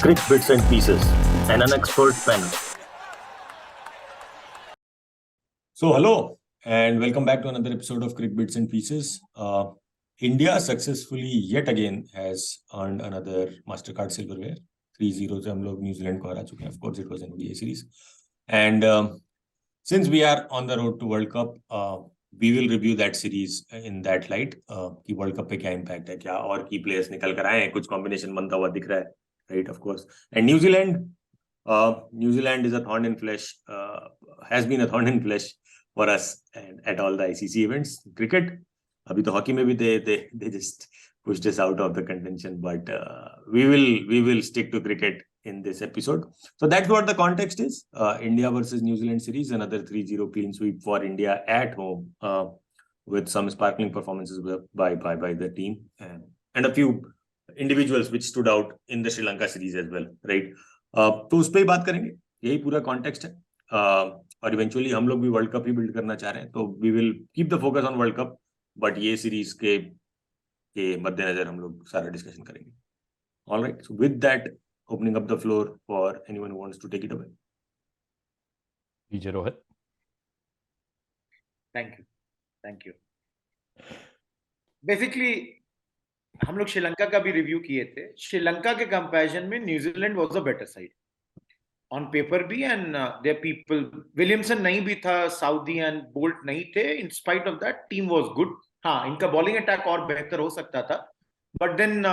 Crick Bits and Pieces, and an expert panel. So, hello, and welcome back to another episode of Crick Bits and Pieces. India successfully yet again has earned another MasterCard silverware. 3-0 से हम लोग New Zealand को हरा चुके हैं. Of course, it was an ODI series. And since we are on the road to World Cup, we will review that series in that light. कि World Cup पे क्या impact है, क्या और key players निकल कर आए हैं, कुछ combination बनता हुआ दिख रहा है, right? Of course. And New Zealand is a thorn in flesh, has been a thorn in flesh for us and at all the ICC events. Cricket, abhi to hockey mein bhi they just pushed us out of the contention, but we will stick to cricket in this episode. So that's what the context is. India versus New Zealand series, another 3-0 clean sweep for India at home, with some sparkling performances by the team and a few individuals which stood out in the Sri Lanka series as well, right? तो उस पर ही बात करेंगे. यही पूरा context है. और eventually हम लोग भी वर्ल्ड कप ही बिल्ड करना चाह रहे हैं, तो we will keep the focus on world cup, but ये सीरीज के मद्देनजर हम लोग सारा डिस्कशन करेंगे. Alright, so with that, opening up the floor for anyone who wants to take it away. DJ Rohit. Thank you. Basically, हम लोग श्रीलंका का भी रिव्यू किए थे. श्रीलंका के कंपैरिजन में New Zealand was a better side on paper भी, एंड देयर पीपल, विलियमसन नहीं भी था, साउदी एंड बोल्ट नहीं थे. In spite of that, team was good. हाँ, इनका बॉलिंग अटैक और बेहतर हो सकता था, but then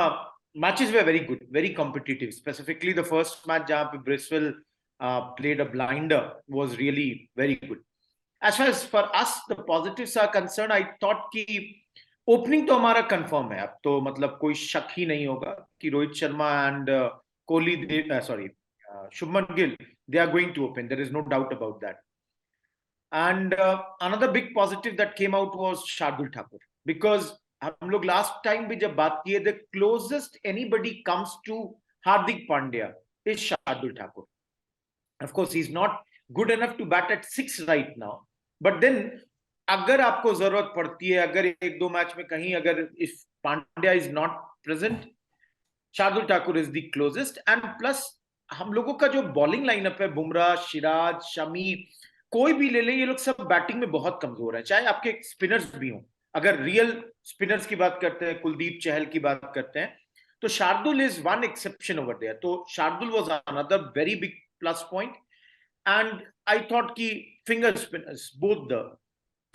matches were very good, very competitive. Specifically, the first match जहाँ पे Bristol played a blinder was really very good. As far as for us, the positives are concerned, I thought कि opening तो हमारा confirm है. अब तो मतलब कोई शक ही नहीं होगा कि Rohit Sharma and Kohli, Shubman Gill, they are going to open. There is no doubt about that. And another big positive that came out was Shardul Thakur, because हम लोग लास्ट टाइम भी जब बात किए, the closest anybody comes to Hardik Pandya is Shardul Thakur. Of course he is not good enough to bat at 6 right now, but then अगर आपको जरूरत पड़ती है, अगर एक दो मैच में कहीं अगर if Pandya is not present, Shardul Thakur is the closest. And plus हम लोगों का जो बॉलिंग लाइनअप है, बुमराह, सिराज, शमी, कोई भी ले लें, ये लोग सब बैटिंग में बहुत कमजोर है. चाहे आपके स्पिनर्स भी हों, अगर रियल स्पिनर्स की बात करते हैं, कुलदीप चहल की बात करते हैं, तो Shardul is one exception over there. तो Shardul was another very big plus point. And I thought कि finger spinners, both the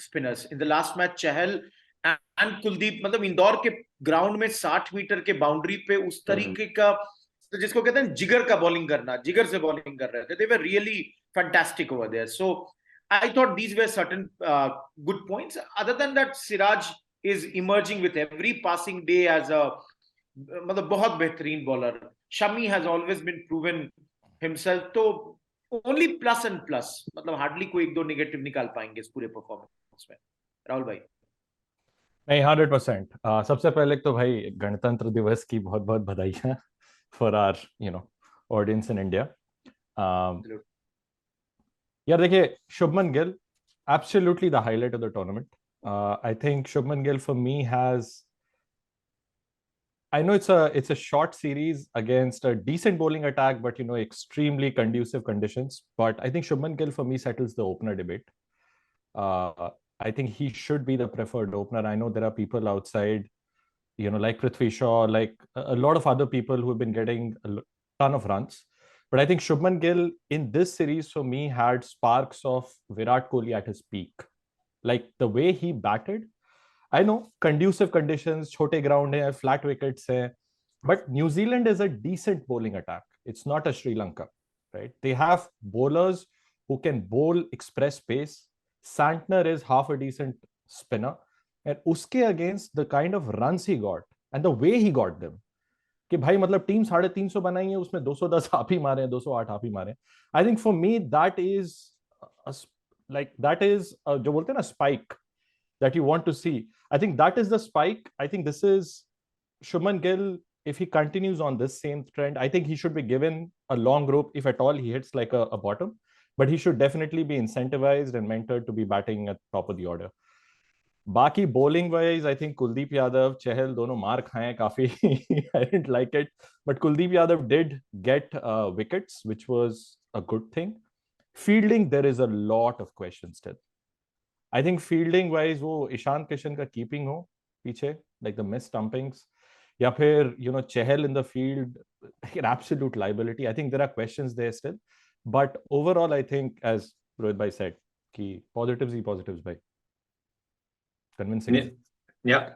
spinners in the last match, Chahal and Kuldeep, मतलब इंदौर के ग्राउंड में 60 मीटर के बाउंड्री पे उस तरीके का, तो जिसको कहते हैं जिगर का बॉलिंग करना, जिगर से बॉलिंग कर रहे थे. They were really fantastic over there. So I thought these were certain good points. Other than that, Siraj is emerging with every passing day as a मतलब बहुत बेहतरीन bowler. Shami has always been proven himself. तो only plus and plus, मतलब hardly कोई एक दो negative निकाल पाएंगे इस पूरे परफॉर्मेंस में. राहुल भाई. नहीं, 100%. सबसे पहले तो भाई गणतंत्र दिवस की बहुत बहुत बधाई for our audience in India. यार देखिए, Shubman Gill absolutely the highlight of the tournament. I think Shubman Gill for me has, I know it's a short series against a decent bowling attack, but extremely conducive conditions. But I think Shubman Gill for me settles the opener debate. I think he should be the preferred opener. I know there are people outside, like Prithvi Shaw, like a lot of other people who have been getting a ton of runs. But I think Shubman Gill in this series for me had sparks of Virat Kohli at his peak. Like the way he batted, I know conducive conditions, chote ground hai, flat wickets hai, but New Zealand is a decent bowling attack. It's not a Sri Lanka, right? They have bowlers who can bowl express pace. Santner is half a decent spinner, and uske against the kind of runs he got and the way he got them, कि भाई मतलब team 350 बनाई है, उसमें 210 आप ही मारे हैं, 208 आप ही मारे. I think for me that is जो बोलते हैं ना, spike that you want to see. I think that is the spike. I think this is Shubman Gill. If he continues on this same trend, I think he should be given a long rope if at all he hits like a bottom, but he should definitely be incentivized and mentored to be batting at top of the order. बाकी bowling wise, I think Kuldeep Yadav, Chahal दोनों मार खाए काफी. I didn't like it, but Kuldeep Yadav did get wickets, which was a good thing. Fielding, there is a lot of questions still. I think fielding wise, वो ईशान किशन का keeping हो पीछे, like the missed stumpings, या फिर Chahal in the field, an absolute liability. I think there are questions there still, but overall, I think as Rohit bhai said, कि positives he positives bhai. Convincing. Yeah,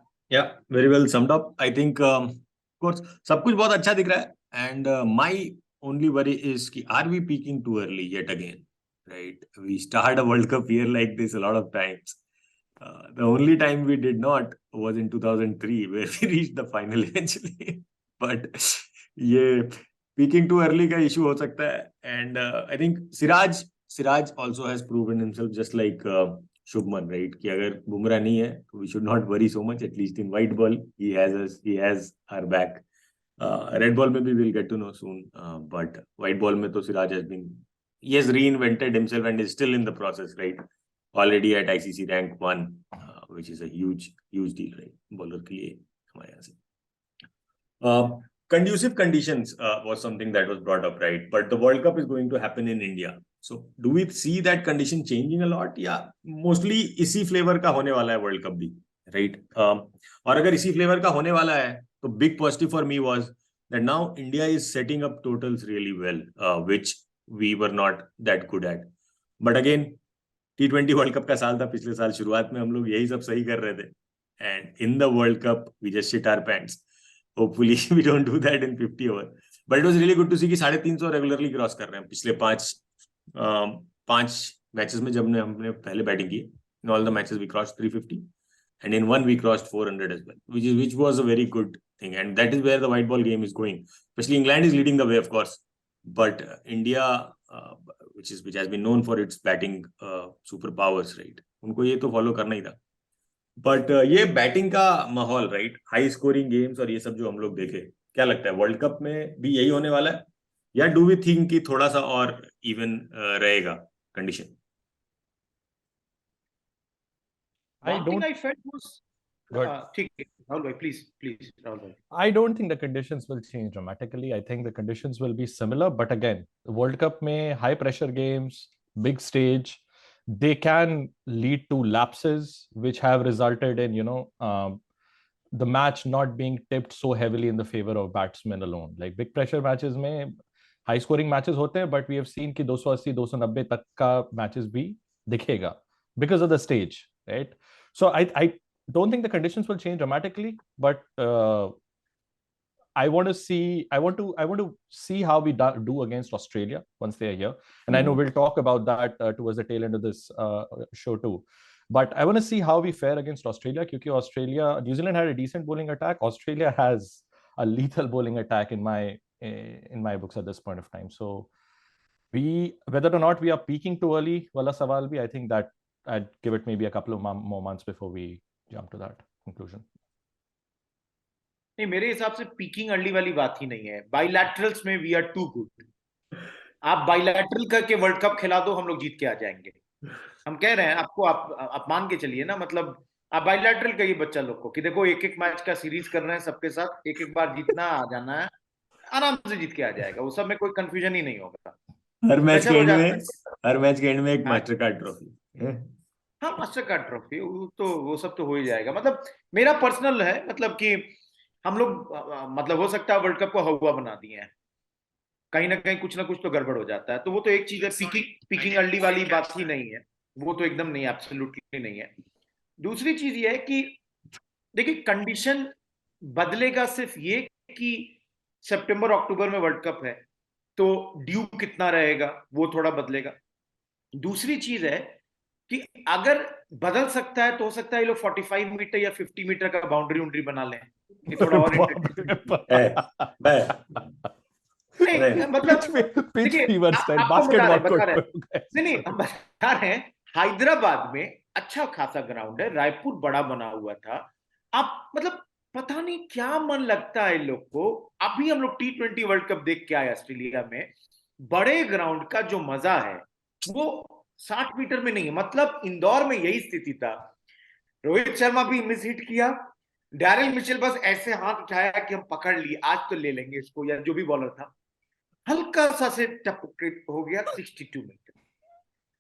very well summed up. I think, of course, सब कुछ बहुत अच्छा दिख रहा है. And my only worry is कि are we peaking too early yet again? Right? We start a World Cup year like this a lot of times. The only time we did not was in 2003, where we reached the final eventually. But ये peaking too early का issue हो सकता है. And I think Siraj also has proven himself just like Shubman, right? कि अगर बुमराह नहीं है, तो we should not worry so much. At least in white ball, he has us. He has our back. Red ball maybe we'll get to know soon. But white ball में तो Siraj he has reinvented himself and is still in the process, right? Already at ICC rank 1, which is a huge deal, right? Bowler के लिए हमारे यहाँ से. Conducive conditions was something that was brought up, right? But the World Cup is going to happen in India. So do we see that condition changing a lot? Yeah, mostly इसी flavor का होने वाला है World Cup भी, right? और अगर इसी flavor का होने वाला है, तो big positive for me was that now India is setting up totals really well, which we were not that good at. But again, T20 World Cup का साल था, पिछले साल शुरुआत में हम लोग यही सब सही कर रहे थे. And in the World Cup, we just shit our pants. Hopefully we don't do that in 50 over. But it was really good to see कि 350 रेगुलरली क्रॉस कर रहे हैं. पिछले पांच मैचेस में जब हमने पहले बैटिंग की, in all the matches we crossed 350, and in one we crossed 400 as well, which was a very good thing. And that is where the white ball game is going. Especially England is leading the way, of course, but India, which has been known for its batting superpowers, right? उनको ये तो follow करना ही था. But ये batting का माहौल, right, high scoring games और ये सब जो हम लोग देखे, क्या लगता है वर्ल्ड कप में भी यही होने वाला है, या डू वी थिंक कि थोड़ा सा और इवन रहेगा condition? One thing I felt was ठीक है, Rahul bhai, please, Rahul bhai. I don't think the conditions will change dramatically. I think the conditions will be similar, but again, the World Cup में high pressure games, big stage, they can lead to lapses which have resulted in the match not being tipped so heavily in the favor of batsmen alone. Like big pressure matches में high scoring matches होते हैं, but we have seen कि 280 290 तक का matches भी दिखेगा because of the stage, right? So I don't think the conditions will change dramatically, but I want to see how we do against Australia once they are here. And I know we'll talk about that towards the tail end of this show too. But I want to see how we fare against Australia, because New Zealand had a decent bowling attack. Australia has a lethal bowling attack in my books at this point of time. So whether or not we are peaking too early, wala sawal bhi, I think that I'd give it maybe a couple of more months before we jump to that conclusion. नहीं, मेरे हिसाब से peeking early वाली बात ही नहीं है. बाइलैटरल्स में we are to good. आप बाइलैटरल करके वर्ल्ड कप खिला दो, हम लोग जीत के आ जाएंगे. हम कह रहे हैं आपको, आप मान के चलिए ना, मतलब आप बाइलैटरल कहिए बच्चा लोग को कि देखो एक एक मैच का सीरीज कर रहे हैं सबके साथ, एक एक बार जीतना आ जाना है, आराम से जीत के आ जाएगा. वो सब में कोई कंफ्यूजन ही नहीं होगा. हर मैच के एंड में एक मास्टर कार्ड ट्रॉफी. हाँ, मास्टर कार्ड ट्रॉफी, वो सब तो हो ही जाएगा. मतलब मेरा पर्सनल है, मतलब कि हम लोग मतलब हो सकता है वर्ल्ड कप को हवा बना दिए हैं, कहीं ना कहीं कुछ ना कुछ तो गड़बड़ हो जाता है. तो वो तो एक चीज है, पीकिंग अर्ली वाली बात ही नहीं है, वो तो एकदम नहीं, एब्सोल्युटली नहीं है. दूसरी चीज ये है कि देखिए कंडीशन बदलेगा सिर्फ ये कि सितंबर अक्टूबर में वर्ल्ड कप है, तो ड्यू कितना रहेगा वो थोड़ा बदलेगा. दूसरी चीज है कि अगर बदल सकता है तो हो सकता है ये लोग 45 मीटर या 50 मीटर का बाउंड्री बना लें, थोड़ा और नहीं, हम बता रहे हैं हैदराबाद में अच्छा खासा ग्राउंड है, रायपुर बड़ा बना हुआ था. आप मतलब पता नहीं क्या मन लगता है इन लोग को. अभी हम लोग T20 वर्ल्ड कप देख के आए ऑस्ट्रेलिया में, बड़े ग्राउंड का जो मजा है वो 60 मीटर में नहीं है. मतलब इंदौर में यही स्थिति था, रोहित शर्मा भी मिस हिट किया, डैरिल मिचेल बस ऐसे हाथ उठाया कि हम पकड़ लिए, आज तो ले लेंगे इसको, या जो भी बॉलर था, हल्का सा से टप हो गया 62 मीटर।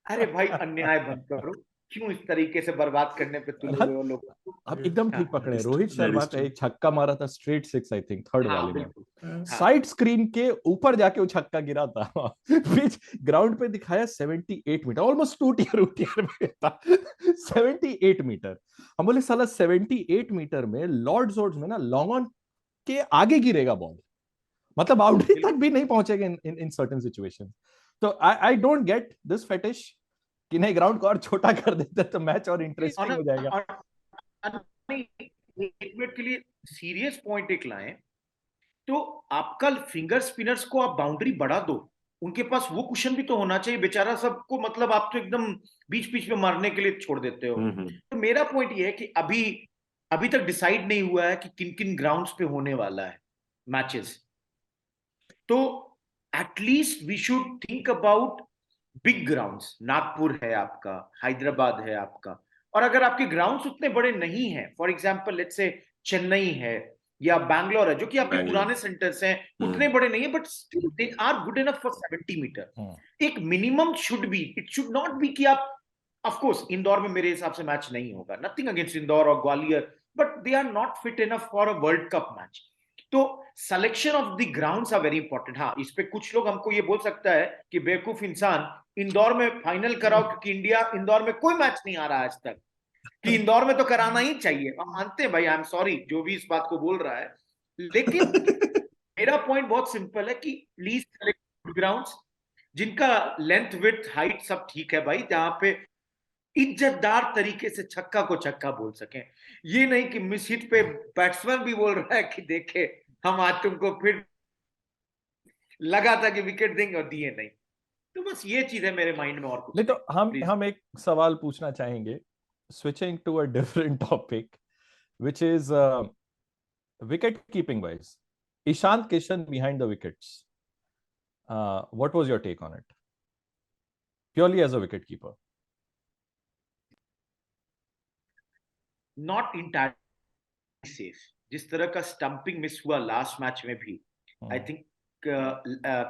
अरे भाई अन्याय बंद करो, क्यों इस तरीके से बर्बाद करने पे तुले हुए हो लोगों को। अब एकदम ठीक हाँ पकड़े, रोहित that शर्मा is का true. एक छक्का मारा था स्ट्रेट 6 आई थिंक थर्ड हाँ वाले में, बिल्कुल, हाँ साइड स्क्रीन के ऊपर जाके वो छक्का गिरा था। बीच ग्राउंड पे दिखाया 78 मीटर, ऑलमोस्ट टू टीयर में था। 78 मीटर, हम बोले साला 78 मीटर में लॉर्ड्स रोड्स में ना लॉन्ग ऑन के आगे गिरेगा बॉल, मतलब बाउंड्री तक भी नहीं पहुंचेगा इन सर्टेन सिचुएशन। तो I don't get this fetish कि नहीं ग्राउंड को और छोटा कर देते तो मैच और इंटरेस्टिंग हो जाएगा। नहीं, एक मिनट के लिए सीरियस पॉइंट एक लाएं, तो आपका फिंगर स्पिनर्स को आप बाउंड्री बढ़ा दो, उनके पास वो कुशन भी तो होना चाहिए बेचारा सबको, मतलब आप तो एकदम बीच बीच में मारने के लिए छोड़ देते हो। तो मेरा पॉइंट ये है कि अभी अभी तक डिसाइड नहीं हुआ है कि किन किन ग्राउंड्स पे होने वाला है मैचेस, तो at least we should think about big grounds. Nagpur है आपका, हैदराबाद है आपका, और अगर आपके ग्राउंड्स उतने बड़े नहीं हैं, for example let's say Chennai है या बैंगलोर है, जो कि आपके बैंगलोर। पुराने सेंटर्स हैं, उतने बड़े नहीं है, but still they are good enough for 70 metre. एक minimum should be, it should not be कि आप, ऑफ कोर्स इंदौर में मेरे हिसाब से मैच नहीं होगा, नथिंग अगेंस्ट इंदौर और Gwalior, but they are not fit enough for a World Cup match. तो selection of the grounds are very important. हाँ, इस पे कुछ लोग हमको ये बोल सकता है कि बेवकूफ इंसान, इंदौर में फाइनल कराओ, क्योंकि इंडिया इंदौर में कोई मैच नहीं आ रहा आज तक, कि इंदौर में तो कराना ही चाहिए। हम मानते हैं भाई, आई एम सॉरी जो भी इस बात को बोल रहा है, लेकिन मेरा पॉइंट बहुत सिंपल है कि प्लीज सेलेक्ट ग्राउंड्स जिनका लेंथ विड्थ हाइट सब ठीक है भाई, जहां पे इज्जतदार तरीके से छक्का को छक्का बोल सकें। ये नहीं कि मिस हिट पे बैट्समैन भी बोल रहा है कि देखे हम आज तुमको फिर लगा था कि विकेट देंगे और दिए नहीं। तो बस ये चीज है मेरे माइंड में, और कुछ नहीं तो Please. हम एक सवाल पूछना चाहेंगे, switching to a different topic which is wicket keeping wise, Ishant Kishan behind the wickets, what was your take on it purely as a wicket keeper? Not entirely safe. जिस तरह का स्टंपिंग मिस हुआ लास्ट मैच में भी, I think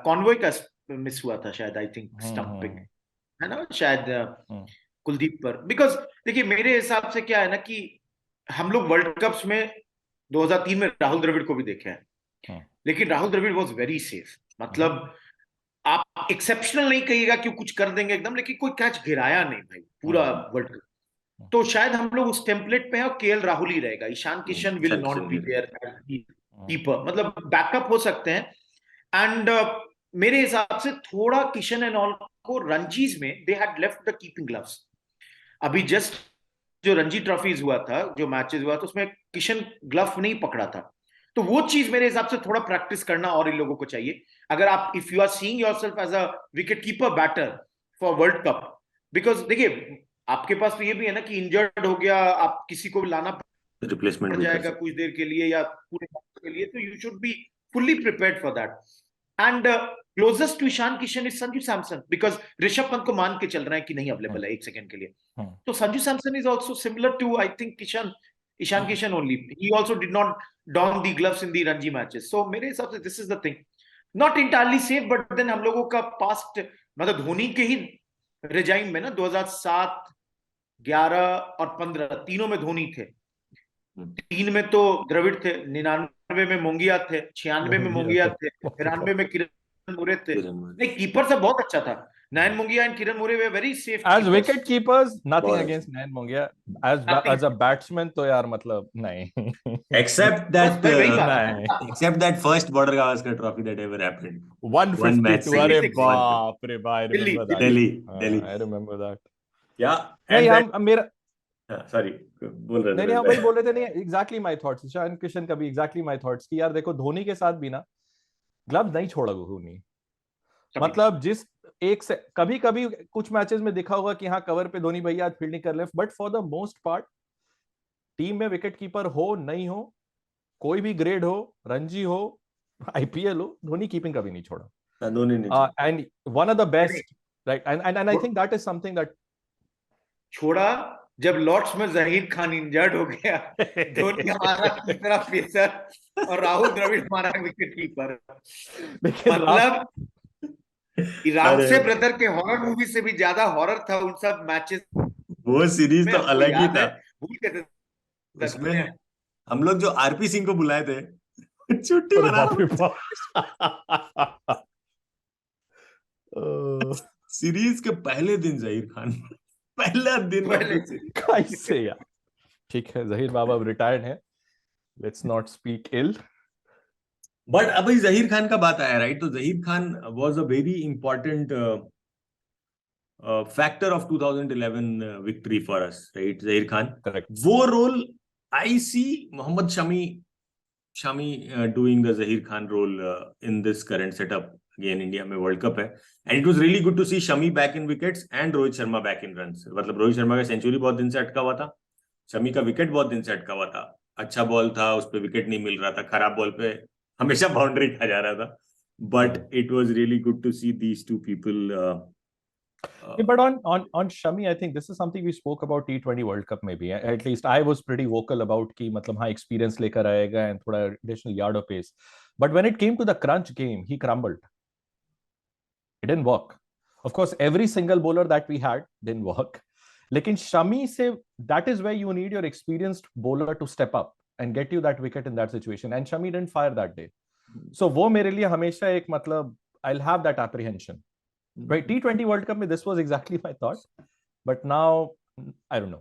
Conway का miss हुआ था शायद, आई थिंक स्टंपिंग है ना शायद कुलदीप पर। बिकॉज देखिए मेरे हिसाब से क्या है ना कि हम लोग वर्ल्ड कप्स में 2003 में राहुल द्रविड़ को भी देखे हैं, लेकिन Rahul Dravid was very safe. मतलब आप एक्सेप्शनल नहीं कहिएगा कि कुछ कर देंगे एकदम, लेकिन कोई कैच गिराया नहीं भाई पूरा वर्ल्ड कप। तो शायद हम लोग उस टेम्पलेट पे हैं और केएल राहुल ही रहेगा, Ishan Kishan will not be there keeper, मतलब बैकअप हो सकते हैं। एंड मेरे हिसाब से थोड़ा किशन एंड ऑल को रणजीज में they had left the keeping gloves. अभी जस्ट जो रणजी ट्रॉफीज हुआ था, जो मैचेस हुआ था, उसमें किशन ग्लव नहीं पकड़ा था। तो वो चीज मेरे हिसाब से थोड़ा प्रैक्टिस करना और इन लोगों को चाहिए, अगर आप if you are seeing yourself as a wicket keeper batter for world cup. Because देखिए आपके पास तो ये भी है ना कि इंजर्ड हो गया, आप किसी को लाना रिप्लेसमेंट पड़ जाएगा कुछ देर के लिए या पूरे मैच के लिए, तो you should be fully prepared for that. And closest to Ishan Kishan is Sanju Samson, because Rishabh Pant को मान के चल रहा है कि नहीं अवेलेबल है एक सेकंड के लिए। तो Sanju Samson is also similar to I think Ishan Kishan only, he also did not don the gloves in the Ranji matches. So मेरे हिसाब से this is the thing, not entirely safe, but then हम लोगों का पास्ट, मतलब धोनी के ही रेजाइम में ना 2007, 11 और 15 तीनों में धोनी थे। 3 में तो द्रविड़ थे, 99 में मोंगिया थे, 96 में मोंगिया थे, 93 में किरण मुरे थे। नहीं, कीपर सब बहुत अच्छा था, नयन Mongia and Kiran More they very safe as wicket keepers, nothing बहुत against Nayan Mongia, as a Nothing. Batsman तो यार मतलब नहीं। Except बस that, भाई वही बात नहीं, है। except that first border Gavaskar trophy that ever happened. One match 152, अरे 96. बाप रे बाप, I Delhi remember that. Delhi, हाँ, Delhi. I remember that. Yeah, नहीं and that. हम मेरा Sorry, बोल रहे थे नहीं हम वही बोल रहे थे, नहीं exactly my thoughts, Ishan Kishan का भी एग्जैक्टली माय थॉट्स कि यार देखो धोनी के साथ भी ना ग्लव्स नहीं छोड़ा धोनी, मतलब जिस एक से कभी कभी कुछ मैचेस में दिखा होगा कि हाँ कवर पे धोनी भैया आज फील्डिंग कर ले, but for the most part team में विकेट कीपर हो नहीं हो, कोई भी ग्रेड हो, रणजी हो, आईपीएल हो, धोनी कीपिंग कभी नहीं छोड़ा। धोनी नहीं and one of the best, right, and I think that is something that छोड़ा जब लॉर्ड्स में जहीर खान इंजर्ड हो गया, धोनी हमारा तीसरा पेसर और राहुल द्रविड़ हमारा विकेट कीपर। लेकिन मतलब ईरान अरे से ब्रदर के हॉरर मूवी से भी ज्यादा हॉरर था उन सब मैचेस वो सीरीज में। तो आपको अलग ही याद था। है, भूल के सकते उसमें हैं। हम लोग जो आरपी सिंह को बुलाए थे छुट्टी अरे मना बाप रे रहा बाप। अ, सीरीज के पहले दिन जहीर खान पहला दिन ऑफ पहले द सीरीज। कैसे यार। ठीक है, जहीर बाबा अब रिटायर्ड है, let's not speak ill. But अभी जहीर खान का बात आया, राइट? तो Zaheer Khan was a very important factor of 2011 victory for us, right? Zaheer Khan, correct. वो role I see Mohammed Shami doing the Zaheer Khan role in this current setup. Again India में वर्ल्ड कप है, and it was really good to see Shami back in wickets and Rohit Sharma back in runs. मतलब रोहित शर्मा का century बहुत दिन से अटका हुआ था, शमी का विकेट बहुत दिन से अटका हुआ था। अच्छा बॉल था, उस पर विकेट नहीं मिल रहा था, खराब बॉल पे हमेशा बाउंड्री खा जा रहा था। But it was really good to see these two people. But on Shami, I think this is something we spoke about T20 World Cup maybe. At least I was pretty vocal about कि मतलब हाँ experience लेकर आएगा and थोड़ा additional yard of pace. But when it came to the crunch game, he crumbled. It didn't work. Of course, every single bowler that we had didn't work. लेकिन Shami से that is where you need your experienced bowler to step up and get you that wicket in that situation. And Shami didn't fire that day. So वो मेरे लिए हमेशा एक मतलब I'll have that apprehension. Right, T20 World Cup, this was exactly my thought, but now I don't know.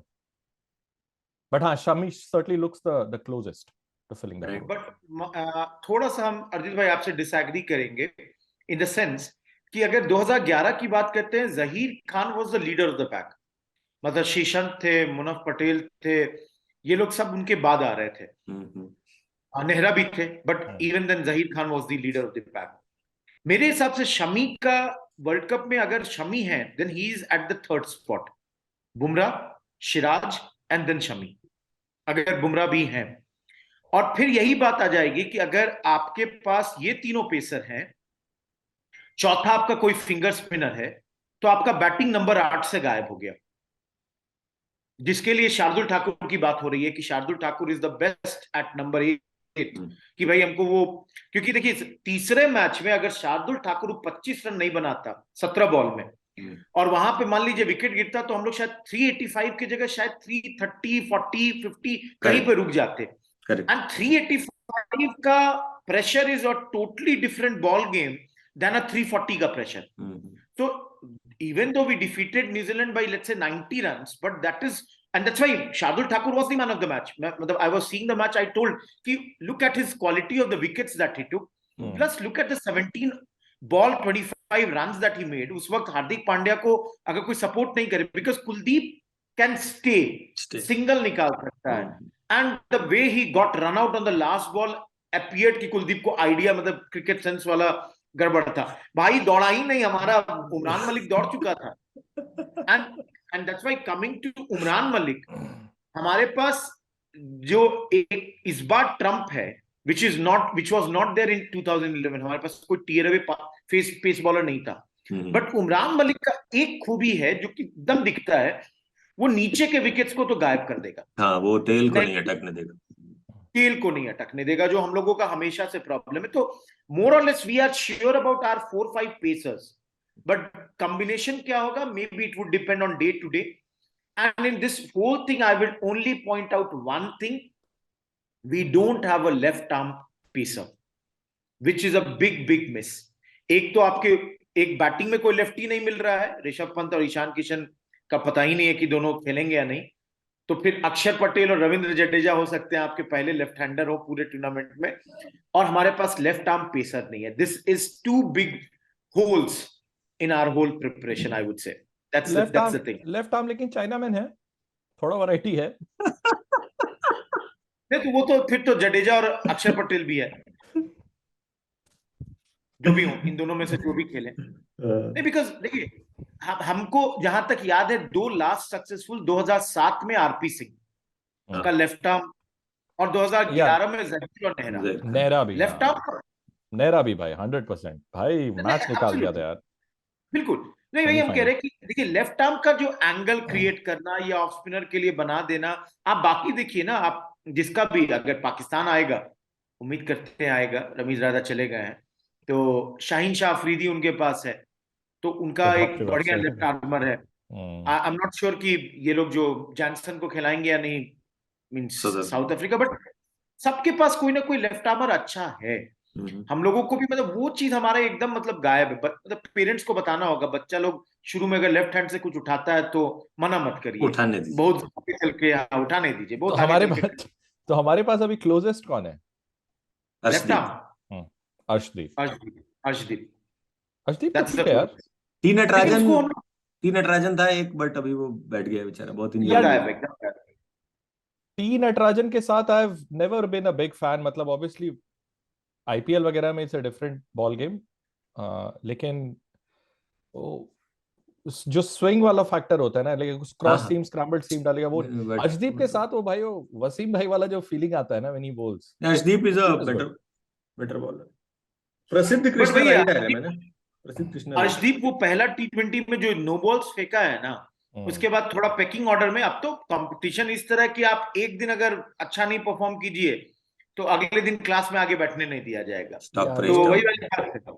But Shami certainly looks the closest to filling that role. But थोड़ा सा हम अर्जित भाई आपसे डिसएग्री करेंगे इन द सेंस कि अगर 2011 की बात करते हैं, Zaheer Khan was the leader of the pack. मतलब शीशंत थे, मुनफ पटेल थे, ये लोग सब उनके बाद आ रहे थे। नेहरा भी थे, but even then Zaheer Khan was the leader of the pack. मेरे हिसाब से शमी का वर्ल्ड कप में अगर शमी है, then he is at the third spot. Bumrah, Siraj and then Shami, अगर बुमराह भी हैं। और फिर यही बात आ जाएगी कि अगर आपके पास ये तीनों पेसर हैं, चौथा आपका कोई फिंगर स्पिनर है, तो आपका बैटिंग नंबर 8 से गायब हो गया। जिसके लिए शार्दुल ठाकुर की बात हो रही है कि Shardul Thakur is the best at number 8, कि भाई हमको वो, क्योंकि देखिए तीसरे मैच में अगर शार्दुल ठाकुर 25 रन नहीं बनाता 17 बॉल में, और वहां पे मान लीजिए विकेट गिरता, तो हम लोग शायद 385 की जगह शायद 330, 40, 50 कहीं पे रुक जाते। एंड 385 का pressure is a totally different ball game than a 340 का pressure. So even though we defeated New Zealand by let's say 90 runs, but that is, and that's why Shardul Thakur was the man of the match. I was seeing the match, I told, look at his quality of the wickets that he took, plus look at the 17 ball 25 runs that he made. उस वक्त हार्दिक पांड्या को अगर कोई support नहीं करे, because Kuldeep can stay. Single निकाल सकता है, and the way he got run out on the last ball appeared कि कुलदीप को आइडिया, मतलब क्रिकेट सेंस वाला गड़बड़ था। भाई दौड़ा ही नहीं, हमारा उमरान मलिक दौड़ चुका था। And that's why coming to Umran Malik, हमारे पास जो एक इस बार ट्रम्प है, which was not there in 2011, हमारे पास कोई टीयर अवे पेस बॉलर नहीं था। बट उमरान मलिक का एक खूबी है जो कि एकदम दिखता है, वो नीचे के विकेट्स को तो गायब कर देगा। हाँ, वो तेल को नहीं अटकने देगा, तेल को नहीं अटकने देगा, जो हम लोगों का हमेशा से प्रॉब्लम है। तो मोर और less we are sure about our 4-5 pacers, but combination क्या होगा, maybe it would depend on day to day. And in this whole thing I will only point out one thing, we don't have a left arm pacer, which is a big miss. एक तो आपके एक batting में कोई lefty नहीं मिल रहा है, ऋषभ पंत और ईशान किशन का पता ही नहीं है कि दोनों खेलेंगे या नहीं। तो फिर अक्षर पटेल और रविंद्र जडेजा हो सकते हैं आपके पहले लेफ्ट हैंडर हो पूरे टूर्नामेंट में, और हमारे पास लेफ्ट आर्म पेसर नहीं है। This is two big holes in our whole preparation, I would say. That's the thing. Left arm लेकिन चाइना मैन है, थोड़ा वैरायटी है। तो वो तो फिर तो जडेजा और अक्षर पटेल भी है, जो भी हो, इन दोनों में से जो भी खेले। नहीं, बिकॉज देखिए हमको जहां तक याद है, दो लास्ट सक्सेसफुल 2007 में आरपी सिंह का लेफ्ट आर्म, और 2011 में जहीर और नेहरा भी, लेफ्ट आर्म। नेहरा भी भाई 100% भाई मैच निकाल दिया था यार। बिल्कुल, नहीं नहीं, हम कह Semi-final. रहे हैं कि देखिए लेफ्ट आर्म का जो एंगल क्रिएट करना या ऑफ स्पिनर के लिए बना देना, आप बाकी देखिए ना, आप जिसका भी अगर पाकिस्तान आएगा, उम्मीद करते हैं आएगा, रमीज राजा चले गए हैं, तो शाहीन शाह अफरीदी उनके पास है, तो उनका बाप रे एक बाप, बढ़िया सही लेफ्ट में। आर्मर है। आई एम नॉट श्योर कि ये लोग जो जॉनसन को खिलाएंगे या नहीं, means South Africa. South Africa, but सबके पास कोई ना कोई लेफ्ट आर्मर अच्छा है। हम लोगों को भी मतलब वो चीज हमारे एकदम मतलब गायब है, मतलब पेरेंट्स को बताना होगा, बच्चा लोग शुरू में अगर लेफ्ट हैंड से कुछ उठाता है तो मना मत करिए, उठाने दीजिए। बहुत आगे चल के उठाने दीजिए, तो बहुत आगे हमारे चल के। पास तो हमारे पास अभी क्लोजेस्ट कौन है? लेफ्ट अर्शदीप। आर्म अर्शदीप। अर्शदीप, अर्शदीप, अर्शदीप तो दैट्स ठीक द है यार। टी लेकिन नटराजन, उसको हम लोग टी नटराजन था एक, बट अभी वो बैठ गया बेचारा, बहुत एकदम इंजरी। गायब है, एकदम गायब है। टी नटराजन के साथ I have never been a big fan, मतलब ऑब्वियसली आईपीएल वगैरह में it's a different ball game, लेकिन वो जो स्विंग वाला फैक्टर होता है ना, लेकिन हाँ क्रॉस हाँ, सीम, स्क्रैम्बल्ड सीम डालेगा वो। बट अर्शदीप के साथ वो भाई, वो वसीम भाई वाला जो फीलिंग आता है ना when he balls, Arshdeep is a it is better good. Better bowler. प्रसिद्ध बट कृष्णा वही है, राइडर है मैंने, प्रसिद्ध कृष्णा राइडर। अर्शदीप वो पहला टी20 में जो नो बॉल्स फेंका है ना, उसके बाद थोड़ा पैकिंग ऑर्डर में, अब तो कंपटीशन इस तरह कि आप एक दिन अगर अच्छा नहीं परफॉर्म कीजिए तो अगले दिन क्लास में आगे बैठने नहीं दिया जाएगा, स्टॉक यार प्राइस तो वो, वही डाउन। वाली बात है।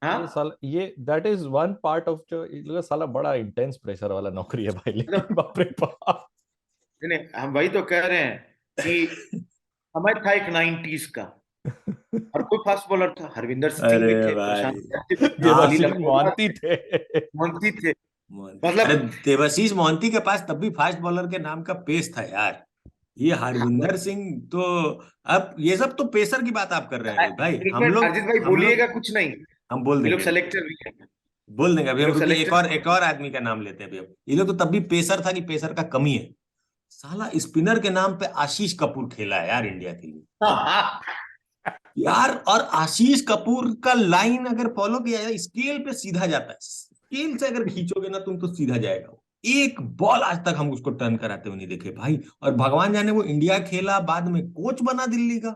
हाँ, ये साला, ये that is one part of जो ये लोग साला बड़ा इंटेंस प्रेशर वाला नौकरी है भाई, मतलब लेकिन बाप रे बाप। नहीं, हम वही तो कह रहे हैं कि समय था एक 90s का, और कोई फास्ट बॉलर था, हरविंदर सिंह अरे भी थे, प्रशांत भाई, थे, हाँ, अनिल देवाशीष अग्रवाल मोहंती थे, थे। मोंटी थे, अरे मतलब देवाशीष मोहंती के पास तब भी फास्ट बॉलर के नाम का पेस था यार। ये हरविंदर सिंह तो, अब ये सब तो पेसर की बात आप कर रहे हैं रोहित भाई। एक मिनट अजीत भाई हम लोग बोलिएगा कुछ नहीं, हम बोल ये लोग देंगे, सेलेक्टर भी हैं, बोल देंगे अभी ये हम, लोग रुकिए सेलेक्टर। एक और आदमी का नाम लेते हैं अभी। अब ये लोग तो तब भी पेसर था कि पेसर का कमी है। साला स्पिनर के नाम पे आशीष कपूर खेला है यार इंडिया के लिए यार। और आशीष कपूर का लाइन अगर फॉलो किया जाए, स्केल पे सीधा जाता है, स्केल से अगर खींचोगे ना तुम तो सीधा जाएगा वो। एक बॉल आज तक हम उसको टर्न कराते हुए नहीं देखे भाई। और भगवान जाने वो इंडिया खेला, बाद में कोच बना दिल्ली का।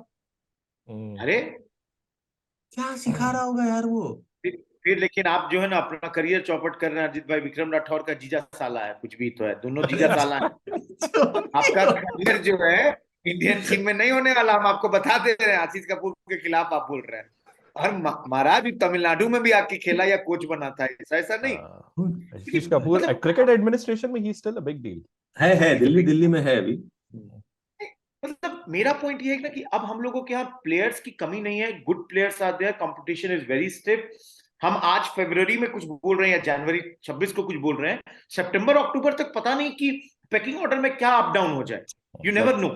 अरे क्या सिखा रहा होगा यार वो। फिर लेकिन आप जो है ना अपना करियर चौपट कर रहे हैं अजीत भाई, विक्रम राठौर का जीजा साला है, कुछ भी तो है, दोनों अरे जीजा साला है। आपका करियर जो है इंडियन टीम में नहीं होने वाला, हम आपको बता दे रहे हैं, आशीष कपूर के खिलाफ आप बोल रहे हैं। और महाराज भी तमिलनाडु में भी आके खेला या कोच बना था, ऐसा ऐसा नहीं। आशीष कपूर मतलब क्रिकेट एडमिनिस्ट्रेशन में he still a big deal. है दिल्ली दिल्ली में है अभी। मतलब मेरा पॉइंट ये है ना कि अब हम लोगों के यहाँ प्लेयर्स की कमी नहीं है, good players are there, competition is very stiff. हम आज फरवरी में कुछ बोल रहे हैं या जनवरी 26 को कुछ बोल रहे हैं, सितंबर अक्टूबर तक पता नहीं कि पैकिंग ऑर्डर में क्या अप डाउन हो जाए, यू नेवर नो।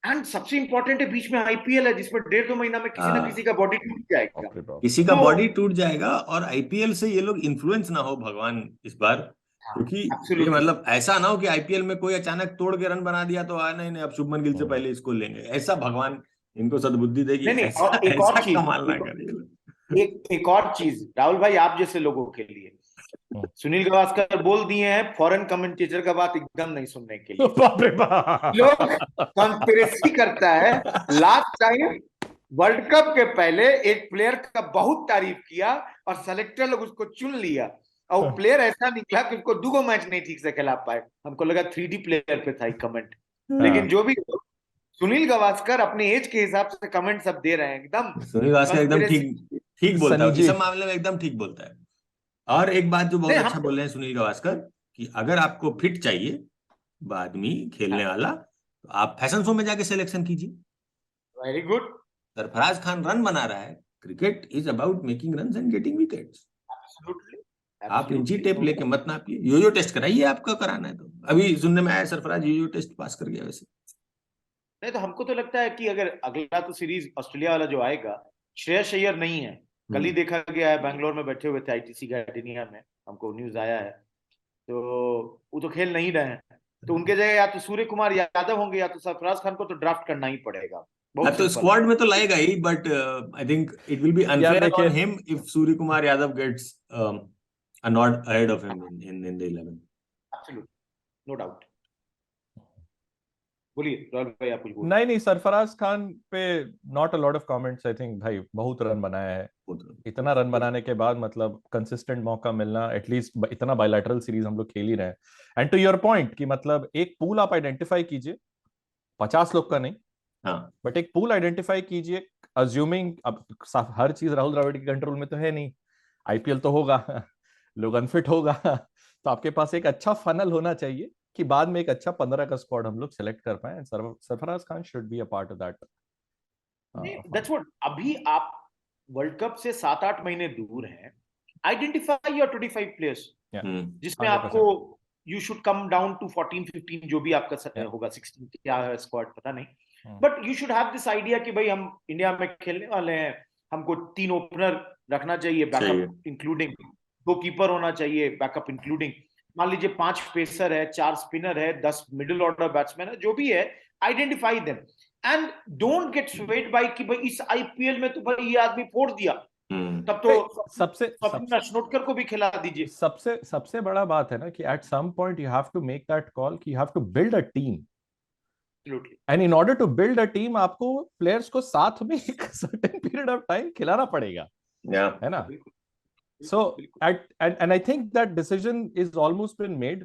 एंड सबसे इंपॉर्टेंट है बीच में आईपीएल है, जिसमें 1.5-2 महीना में किसी ना किसी का बॉडी टूट जाएगा, बाप रे बाप। किसी का तो बॉडी टूट जाएगा। और आईपीएल से ये लोग इन्फ्लुएंस ना हो भगवान इस बार, क्योंकि ये एब्सोल्युटली। मतलब ऐसा ना हो कि आईपीएल में कोई अचानक तोड़ के रन बना दिया तो नहीं नहीं अब शुभमन गिल से पहले इसको लेंगे, ऐसा भगवान इनको सद्बुद्धि देगी, नहीं नहीं, ऐसा और एक और ऐसा चीज, कमाल ना करे। एक और चीज राहुल भाई, आप जैसे लोगों के लिए सुनील गावस्कर बोल दिए हैं फॉरेन कमेंटेटर का बात एकदम नहीं सुनने के लिए। बाप रे बाप। लोग कॉन्स्पिरेसी करता है, लास्ट टाइम वर्ल्ड कप के पहले एक प्लेयर का बहुत तारीफ किया और सेलेक्टर लोग उसको चुन लिया, और वो प्लेयर ऐसा निकला कि उसको 2 मैच नहीं ठीक से खिला पाए, हमको लगा 3D प्लेयर पे था कमेंट। लेकिन जो भी हो, सुनील गावस्कर अपने एज के हिसाब से कमेंट सब दे रहे हैं, एकदम सुनील गावस्कर एकदम कॉन्स्पिरेसी। ठीक ठीक बोलता है, इस सनी सब मामले में एकदम ठीक बोलता है। और एक बात जो बहुत नहीं अच्छा हम बोल रहे हैं सुनील गावस्कर, कि अगर आपको फिट चाहिए आदमी खेलने वाला, तो आप फैशन शो में जाके सिलेक्शन कीजिए। Very good, Sarfaraz Khan run बना रहा है, cricket is about making run and getting wickets. Absolutely, आप इंची एब्सोल्युटली, टेप लेके मत नापिए, यो टेस्ट कराइए, आपका कराना है तो। अभी सुनने में आया सरफराज यो टेस्ट पास कर गया वैसे। नहीं तो हमको तो लगता है कि अगर अगला तो सीरीज ऑस्ट्रेलिया वाला जो आएगा, श्रेयस अय्यर नहीं है, कल ही देखा गया है, बैंगलोर में बैठे हुए थे आईटीसी गार्डिनिया में, हमको न्यूज आया है, तो वो तो खेल नहीं रहे हैं, तो उनके जगह या तो सूर्य कुमार यादव होंगे या तो सरफराज खान को तो ड्राफ्ट करना ही पड़ेगा, हाँ बहुत तो सिंपल है। स्क्वाड में तो लाएगा ही, but I think it will be यार अनफेयर ऑन लेकिन him if Surya Kumar Yadav gets a nod ahead of him in the 11. Absolutely, no doubt. बोलिए राहुल भाई, आप कुछ बोल। नहीं नहीं, सरफराज खान पे not a lot of comments, I think भाई बहुत रन बनाया है। इतना रन बनाने के बाद मतलब कंसिस्टेंट मौका मिलना, एटलीस्ट इतना बायलैटरल सीरीज हम लोग खेल ही रहे हैं। एंड टू योर पॉइंट कि मतलब एक पूल आप आइडेंटिफाई कीजिए, 50 लोग का नहीं, हाँ बट एक पूल आइडेंटिफाई कीजिए, अज्यूमिंग अब हर चीज राहुल द्रविड़ के कंट्रोल में तो है नहीं, आईपीएल तो होगा लोग अनफिट होगा तो आपके पास एक अच्छा फनल होना चाहिए कि बाद में एक अच्छा 15 का स्क्वाड हम लोग सेलेक्ट कर पाए। Sarfaraz Khan should be a part of that. That's what, अभी आप वर्ल्ड कप से 7-8 महीने दूर हैं, आइडेंटिफाई योर 25 प्लेयर्स जिसमें 100%। आपको you should come down to 14-15 जो भी आपका Yeah. होगा, 16 क्या है स्क्वाड पता नहीं, Hmm. But you should have this idea कि भाई हम इंडिया में खेलने वाले हैं, हमको 3 ओपनर रखना चाहिए बैकअप इंक्लूडिंग, 2 कीपर होना चाहिए बैकअप इंक्लूडिंग, मान लीजिए 5 पेसर है, 4 स्पिनर है, 10 मिडिल ऑर्डर बैट्समैन है, जो भी है identify them and don't get swayed by कि भाई इस आईपीएल में तो भाई ये आदमी फोड़ दिया, तब तो सबसे स्वप्न अश्नोटकर को भी खिला दीजिए। सबसे सबसे बड़ा बात है ना कि at some point you have to make that call कि you have to build a team, and in order to build a team आपको प्लेयर्स को साथ में एक सर्टेन पीरियड ऑफ टाइम खिलाना पड़ेगा, है ना? So and I think that decision is almost been made.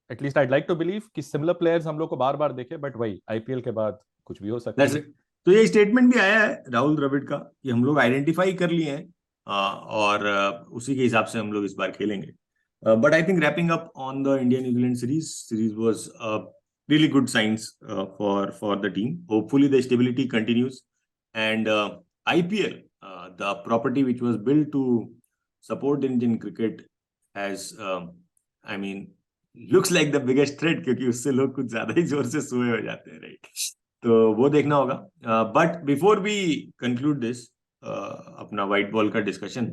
At least I'd like to believe कि similar players हम लोग को बार बार देखे, बट वही आईपीएल के बाद कुछ भी हो सकता है। तो ये स्टेटमेंट भी आया है राहुल द्रविड़ का कि हम लोग आइडेंटिफाई कर लिए हैं और उसी के हिसाब से हम लोग इस बार खेलेंगे। But I think wrapping up on the India New Zealand series was really good signs for the team. Hopefully the stability continues and IPL, the property which was built to support Indian cricket has I mean looks like the biggest threat क्योंकि उससे लोग कुछ ज्यादा ही जोर से सोए हो जाते हैं, राइट? तो वो देखना होगा। But before we conclude this अपना व्हाइट बॉल का discussion,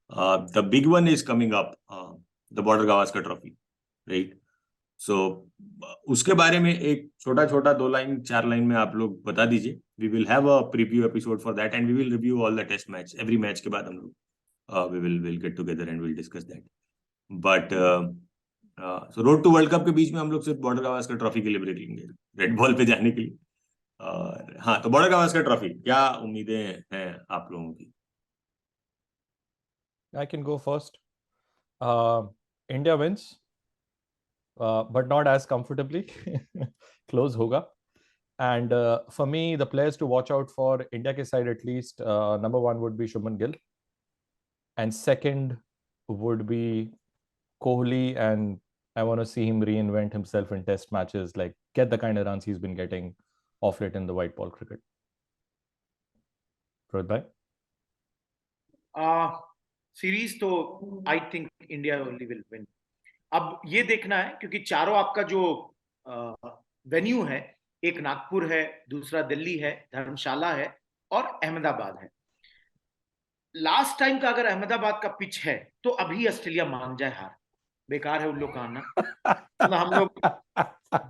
the big one is coming up, the Border Gavaskar Trophy, right? So उसके बारे में एक छोटा छोटा 2 लाइन 4 लाइन में आप लोग बता दीजिए। We will have a preview episode for that and we will review all the test match, every match के बाद हम लोग we will get together and will discuss that. But so road to world cup के बीच में हम लोग सिर्फ बॉर्डर गावस्कर ट्रॉफी के लिए ब्रेक लेंगे, रेड बॉल पे जाने के लिए। हाँ, तो बॉर्डर गावस्कर ट्रॉफी क्या उम्मीदें हैं आप लोगों की? I can go first. India wins, but not as comfortably. Close होगा. And for me, the players to watch out for India के side at least, number 1 would be Shubman Gill, and second would be Kohli, and I want to see him reinvent himself in test matches, like get the kind of runs he's been getting off late in the white ball cricket. Rohit bhai? Series तो I think India only will win. अब ये देखना है क्योंकि चारों आपका जो venue है, एक नागपुर है, दूसरा दिल्ली है, धर्मशाला है और अहमदाबाद है। लास्ट टाइम का अगर अहमदाबाद का पिच है तो अभी ऑस्ट्रेलिया मान जाए हार, बेकार है उन लोग का आना। मतलब हम लोग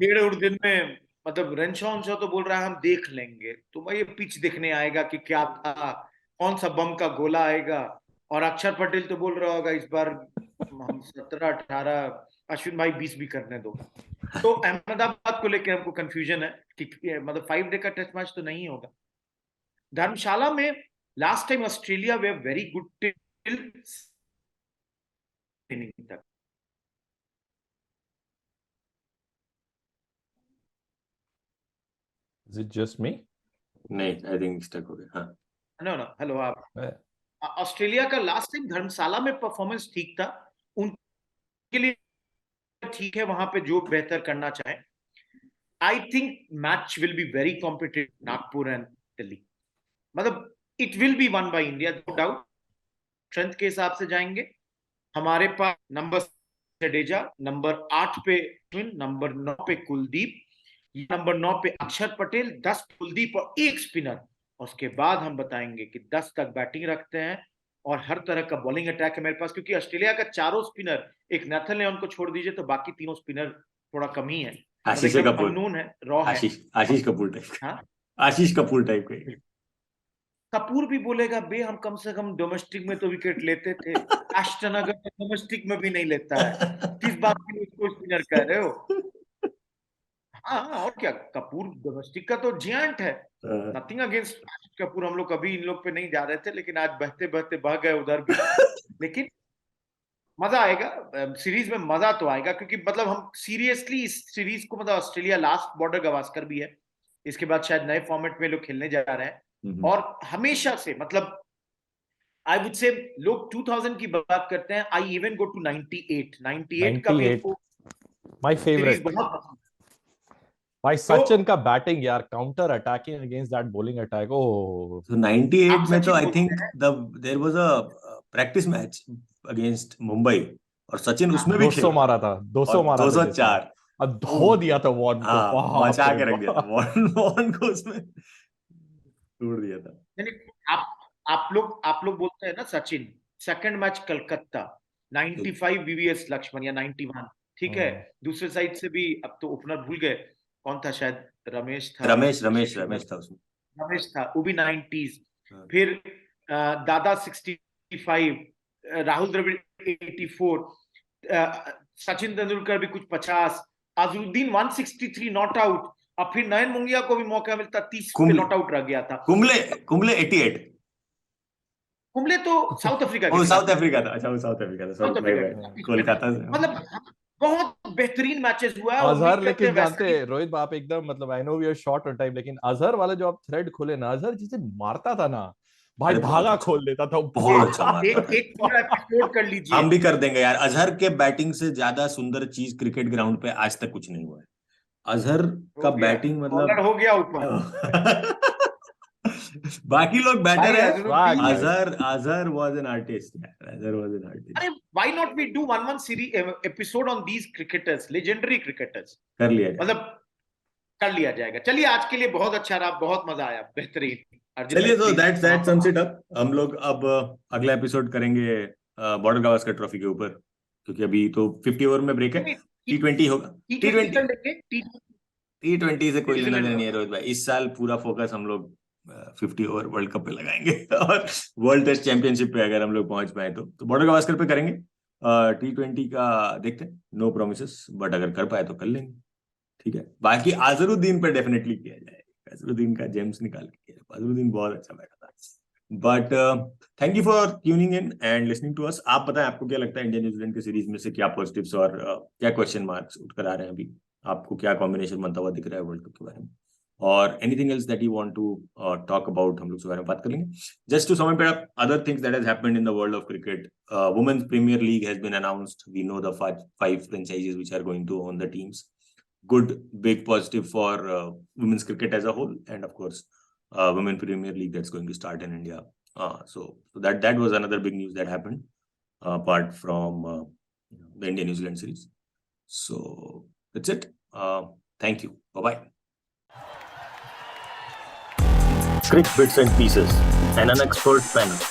1.5 दिन में, मतलब रेनशॉ तो बोल रहा है हम देख लेंगे, तो भाई ये पिच देखने आएगा कि क्या था, कौन सा बम का गोला आएगा। और अक्षर पटेल तो बोल रहा होगा इस बार हम 17-18, अश्विन भाई 20 भी करने दो। तो अहमदाबाद को लेकर हमको कंफ्यूजन है कि मतलब 5 डे का टेस्ट मैच तो नहीं होगा। धर्मशाला में लास्ट टाइम ऑस्ट्रेलिया वे वेरी गुड टिल तक। Is it just me? नहीं, आई थिंक स्टक हो गया। हाँ, नो हेलो, आप ऑस्ट्रेलिया का लास्ट टाइम धर्मशाला में परफॉर्मेंस ठीक था, उनके लिए ठीक है, वहां पे जो बेहतर करना चाहे। I think match will be very competitive, Nagpur and Delhi. मतलब it will be one by India, no doubt. Strength के हिसाब से जाएंगे। हमारे पास नंबर जडेजा, नंबर 8 पे अश्विन, नंबर 9 पे कुलदीप, नंबर 9 पे अक्षर पटेल, 10 कुलदीप और 1 स्पिनर। उसके बाद हम बताएंगे कि 10 तक बैटिंग रखते हैं और हर तरह का बॉलिंग अटैक है मेरे पास, क्योंकि ऑस्ट्रेलिया का चारों स्पिनर, एक नेथन लियोन को छोड़ दीजिए तो बाकी तीनों स्पिनर थोड़ा कम ही है, आशीष कपूर, अननोन है, रॉ है। आशीष कपूर टाइप। हाँ, आशीष कपूर टाइप के। कपूर भी बोलेगा बे हम कम से कम डोमेस्टिक में तो विकेट लेते थे, एस्टन अगर डोमेस्टिक में भी नहीं लेता है, किस बात के लिए उसको स्पिनर कह रहे हो? हाँ, और क्या, कपूर डोमेस्टिक का तो जियांट है। Uh, नथिंग अगेंस्ट कपूर, हम लोग कभी इन लोग पे नहीं जा रहे थे, लेकिन आज बहते बहते बह गए उधर भी। लेकिन मजा आएगा, सीरीज में मजा तो आएगा, क्योंकि मतलब हम सीरियसली इस सीरीज को, मतलब ऑस्ट्रेलिया लास्ट बॉर्डर गवास्कर भी है, इसके बाद शायद नए फॉर्मेट में लोग खेलने जा रहे हैं। और हमेशा से मतलब आई वुड से लोग 2000 की बात करते हैं, आई इवन गो टू 98 का मेरे 98 को माय सीरीज फेवरेट बहुत पसंद। भाई। तो सचिन का बैटिंग यार, counter attacking against that bowling attack, oh so 98 आप में तो सचिन आई बोलते थिंक हैं, there was a practice match against Mumbai और सचिन हाँ, उसमें भी 200 खेला मारा था, 200 और मारा था जिसने, 204 और ओह धो दिया था वॉर्न को, हाँ बाप मचा रे के रख दिया था बाप। वॉर्न को उसमें तोड़ दिया था। यानी आप लोग बोलते हैं ना Sachin, second match Calcutta 95 VVS Laxman या 91, ठीक है। दूसरे साइड से भी अब तो ओपनर भूल गए कौन था, शायद रमेश था, रमेश था उसमें। रमेश था, वो भी 90s। हाँ। फिर दादा 65, राहुल द्रविड़ 84, सचिन तेंदुलकर भी कुछ 50, अजरुद्दीन 163 नॉट आउट, और फिर नयन मुंगिया को भी मौका मिलता, 30 पे नॉट आउट रह गया था। कुंबले 88 कुंबले तो साउथ अफ्रीका के वो खिलाफ साउथ अफ्रीका था, अच्छा वो साउथ अफ्रीका था, साउथ सॉरी माय अफ्रीका के बैड, खिलाफ पिच पे नहीं। कोलकाता से। मतलब बहुत बेहतरीन मैचेस हुआ है, अजहर उम्मीद करते लेकिन हैं वैसा जानते ही। हैं रोहित आप एकदम, मतलब I know we are short on time, लेकिन अजहर वाले जो आप थ्रेड खोले ना, अजहर जिसे मारता था ना भाई, अरे बहुत धागा अच्छा, खोल देता था बहुत अच्छा मारता था। एक पूरा एपिसोड कर लीजिए। हम भी कर देंगे यार, अजहर के बैटिंग से ज्यादा सुंदर चीज क्रिकेट ग्राउंड पे आज तक कुछ नहीं हुआ है। अजहर का हो गया, बैटिंग बॉलर मतलब हो गया ऊपर। बाकी लोग बैटर भाई है। Swag, अजहरुद्दीन, भाई। अजहर वाज एन आर्टिस्ट यार, अजहर वाज एन अरे artist. Why not we do one series episode on these cricketers, legendary cricketers. कर लिया जाए। मतलब कर लिया जाएगा। चलिए, आज के लिए बहुत अच्छा रहा, बहुत मजा आया, बेहतरीन। अर्जुन भाई चलिए तो प्लीज दैट समाप्त। Sums it up. हम लोग अब अगला एपिसोड करेंगे बॉर्डर गावस्कर ट्रॉफी के ऊपर, क्योंकि अभी तो 50 ओवर में ब्रेक है। T20 होगा। T20 कर लेंगे, T20 से कोई लेना देना न्यूजीलैंड नहीं है रोहित भाई, इस साल पूरा फोकस हम लोग 50 ओवर वर्ल्ड कप पे लगाएंगे और वर्ल्ड टेस्ट चैंपियनशिप पे अगर हम लोग पहुंच पाए तो बॉर्डर गावस्कर पे करेंगे। T20 का देखते हैं, नो प्रोमिस, बट अगर कर पाए तो कर लेंगे। ठीक है, बाकी अजहरुद्दीन पे डेफिनेटली किया जाएगा, अजहरुद्दीन का जेम्स निकाल के किया जाएगा। अजहरुद्दीन बहुत अच्छा बैठा था। But thank you for tuning in and listening to us. आप बताएं आपको क्या लगता है इंडिया न्यूजीलैंड के सीरीज में से क्या पॉजिटिव्स और क्या क्वेश्चन मार्क्स उठकर आ रहे हैं अभी, आपको क्या कॉम्बिनेशन बनता हुआ दिख रहा है वर्ल्ड कप के बारे में, और anything else that you want to talk about, हम लोग उसके बारे में बात कर लेंगे। Just to sum up other things that has happened in the world of cricket, women's premier league has been announced, we know the 5 franchises which are going to own the teams. Good, big positive for women's cricket as a whole, and of course women premier league that's going to start in India. So that was another big news that happened apart from the India New Zealand series. So that's it. Thank you, bye bye. Cricket Bits and Pieces, an unexpert panel.